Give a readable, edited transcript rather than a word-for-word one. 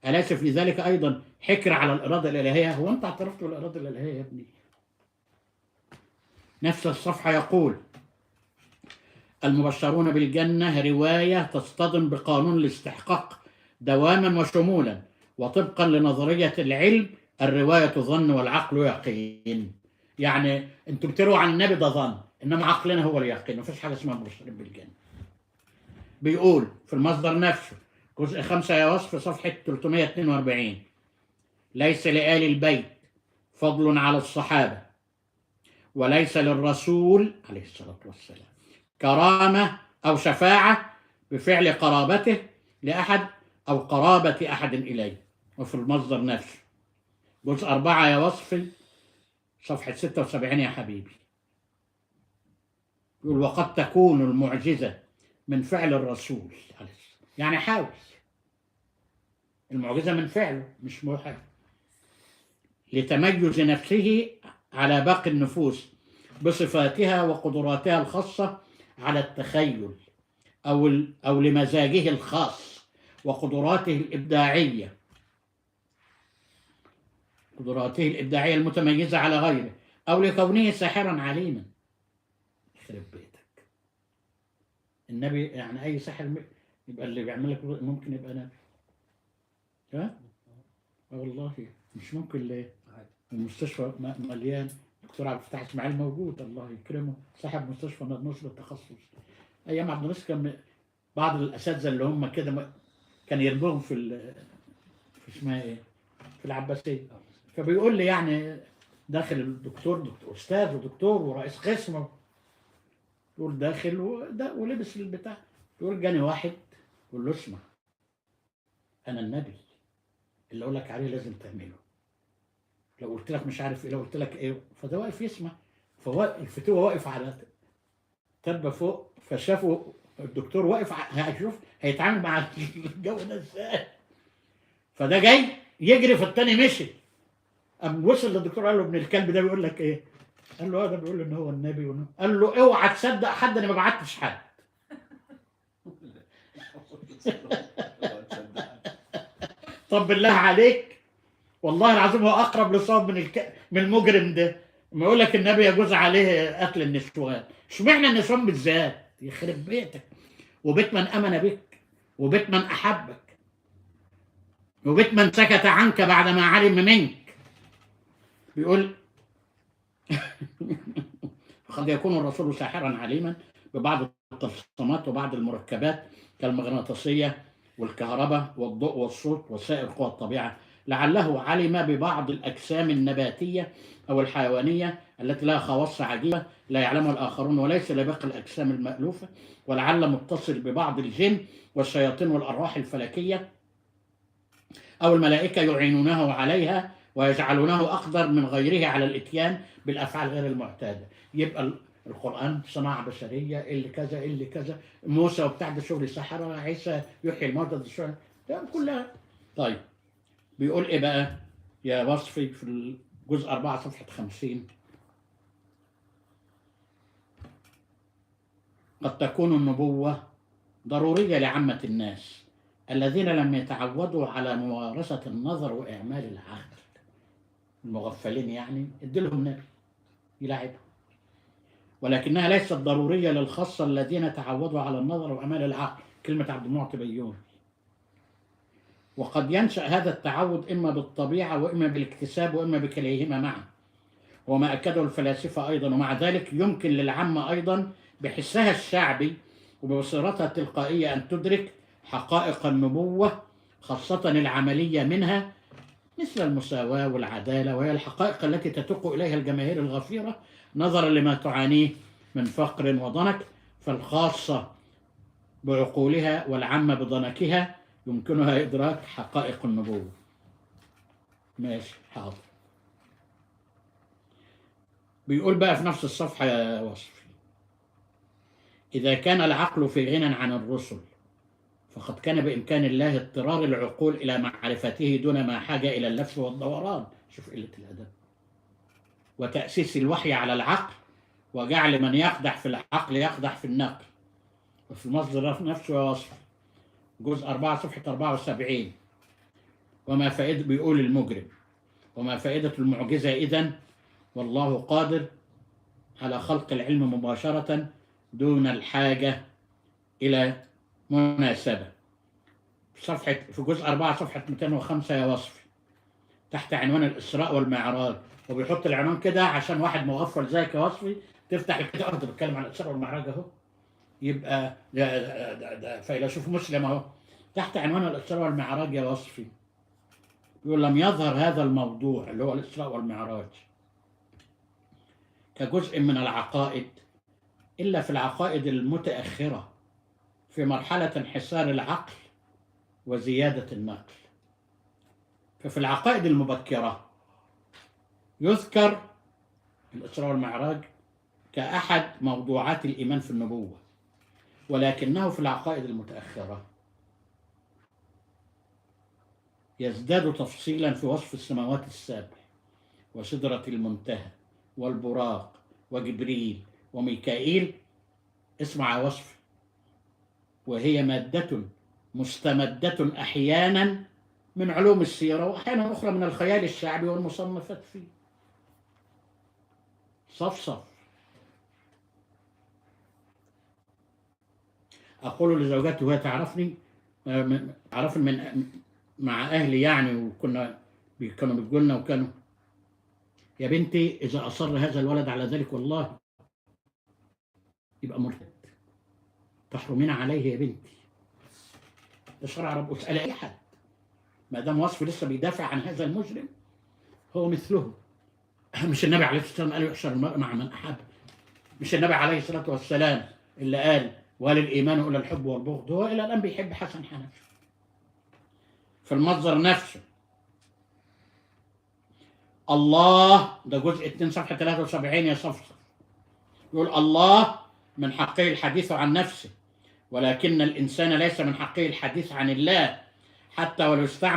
أليس في ذلك أيضا حكر على الإرادة الإلهية؟ هو أنت اعترفت بالإرادة الإلهية يا ابني؟ نفس الصفحة يقول: المبشرون بالجنة رواية تصطدم بقانون الاستحقاق دواما وشمولا، وطبقا لنظرية العلم الرواية ظن والعقل يقين. يعني انتوا بترووا عن النبي ده ظن، انما عقلنا هو اليقين. مفيش حاجة اسمها مبشرين بالجنة. بيقول في المصدر نفسه جزء 5 يا وصف صفحة 342: ليس لآل البيت فضل على الصحابة، وليس للرسول عليه الصلاة والسلام كرامة أو شفاعة بفعل قرابته لأحد أو قرابة أحد إليه. وفي المصدر نفسه جزء 4 يا وصف صفحة 76 يا حبيبي يقول: وقد تكون المعجزة من فعل الرسول، يعني حاول، المعجزة من فعله مش موحى، لتميز نفسه على باقي النفوس بصفاتها وقدراتها الخاصة على التخيل أو لمزاجه الخاص وقدراته الإبداعية، قدراته الإبداعية المتميزة على غيره، أو لكونه ساحرا عليما. يخرب بيتك، النبي يعني أي ساحر يبقى اللي بيعمل لك ممكن يبقى نبي؟ ها؟ والله مش ممكن. ليه؟ المستشفى مليان. دكتور عبد الفتاح اسماعيل موجود الله يكرمه، صاحب مستشفى مدنوس بالتخصص. ايام عبد الناصر كان بعض الاساتذه اللي هم كده كان يرموهم في اسمها ايه؟ في العباسيه. فبيقول لي يعني داخل الدكتور، دكتور استاذ ودكتور ورئيس قسم، يقول داخل ولبس البتاع، يقول جاني واحد يقول له: اسمع، انا النبي اللي اقول لك عليه لازم تعمله، لو قلت لك مش عارف ايه، لو قلت لك ايه. فده واقف يسمع، فهو الفتوه واقف على تبه فوق، فشافوا الدكتور واقف هيشوف هيتعامل مع الجو ده ازاي. فده جاي يجري، فالتاني مشي. قام وصل للدكتور قال له: ابن الكلب ده بيقول لك ايه؟ قال له: ده بيقول ان هو النبي. قال له: اوعى تصدق حد، انا ما بعتش حد. طب بالله عليك، والله العظيم هو اقرب للصواب من المجرم ده. ما يقول لك النبي يجوز عليه قتل النسوان، اشمعنى النسوان بالذات؟ يخرب بيتك، وبيت من امن بك، وبيت من احبك، وبيت من سكت عنك بعدما علم منك. بيقول: قد يكون الرسول ساحرا عليما ببعض التلصيمات وبعض المركبات كالمغناطيسيه والكهرباء والضوء والصوت وسائر قوى الطبيعه، لعله علم ببعض الأجسام النباتية أو الحيوانية التي لها خواص عجيبة لا يعلمها الآخرون وليس لباقي الأجسام المألوفة، ولعل متصل ببعض الجن والشياطين والأرواح الفلكية أو الملائكة يعينونه عليها ويجعلونه أقدر من غيره على الإتيان بالأفعال غير المعتادة. يبقى القرآن صناعة بشرية، اللي كذا اللي كذا، موسى وبتاع ده شغل سحرة، عيسى يحيي الموتى ده شغل كلها. طيب بيقول ايه بقى يا وصفي في الجزء 4 صفحة 50: قد تكون النبوة ضرورية لعامة الناس الذين لم يتعودوا على ممارسة النظر وإعمال العقل، المغفلين يعني ادلهم نبي يلعبهم، ولكنها ليست ضرورية للخاصة الذين تعودوا على النظر وإعمال العقل. كلمة عبد المعطي بيومي. وقد ينشأ هذا التعود إما بالطبيعة وإما بالاكتساب وإما بكليهما معا، وما أكده الفلاسفة أيضا. ومع ذلك يمكن للعامة أيضا بحسها الشعبي وببصيرتها التلقائية أن تدرك حقائق النبوة، خاصة العملية منها، مثل المساواة والعدالة، وهي الحقائق التي تتق إليها الجماهير الغفيرة نظرا لما تعانيه من فقر وضنك، فالخاصة بعقولها والعامة بضنكها يمكنها إدراك حقائق النبوة. ماشي حاضر. بيقول بقى في نفس الصفحة يا وصفي: إذا كان العقل في غنى عن الرسل فقد كان بإمكان الله اضطرار العقول إلى معرفته دون ما حاجة إلى اللف والدوران. شوف قلة الأدب. وتأسيس الوحي على العقل وجعل من يقدح في العقل يقدح في النقل. وفي المصدر نفسه يا وصفي جزء 4 صفحة 74: وما فائدة، بيقول المجرم، وما فائدة المعجزة إذن والله قادر على خلق العلم مباشرة دون الحاجة إلى مناسبة. في جزء 4 صفحة 205 يا وصفي، تحت عنوان الإسراء والمعراج، وبيحط العنوان كده عشان واحد مغفل زيك يا وصفي تفتح الكتاب ده بيتكلم عن الإسراء والمعراج أهو، يبقى ده فيلسوف مسلم أهو، تحت عنوان الإسراء والمعراج يا وصفي يقول لم يظهر هذا الموضوع اللي هو الإسراء والمعراج كجزء من العقائد إلا في العقائد المتأخرة في مرحلة انحسار العقل وزيادة النقل. ففي العقائد المبكرة يذكر الإسراء والمعراج كأحد موضوعات الإيمان في النبوة، ولكنه في العقائد المتأخرة يزداد تفصيلا في وصف السماوات السبع وسدرة المنتهى والبراق وجبريل وميكائيل. اسمع يا وصف، وهي مادة مستمدة أحيانا من علوم السيرة وأحيانا أخرى من الخيال الشعبي والمصنفات فيه. صفصف. أقول لزوجتي وهي تعرفني، عرفني من مع أهلي يعني، وكانوا بيقولوا لنا وكانوا يا بنتي إذا أصر هذا الولد على ذلك والله يبقى مرتد، تحرمين عليه يا بنتي. ده شرع رب، اسأل أي حد ما دام وصف لسه بيدافع عن هذا المجرم هو مثله. مش النبي عليه الصلاة والسلام قال يحشر المرء مع من أحب؟ مش النبي عليه الصلاة والسلام اللي قال وللإيمان إلى الحب والبغض؟ هو إلى الآن بيحب حسن حنفي في المصدر نفسه. الله، ده جزء 2 صفحة 73 يا صفصف، يقول الله من حقه الحديث عن نفسه، ولكن الإنسان ليس من حقه الحديث عن الله حتى ولو استعمل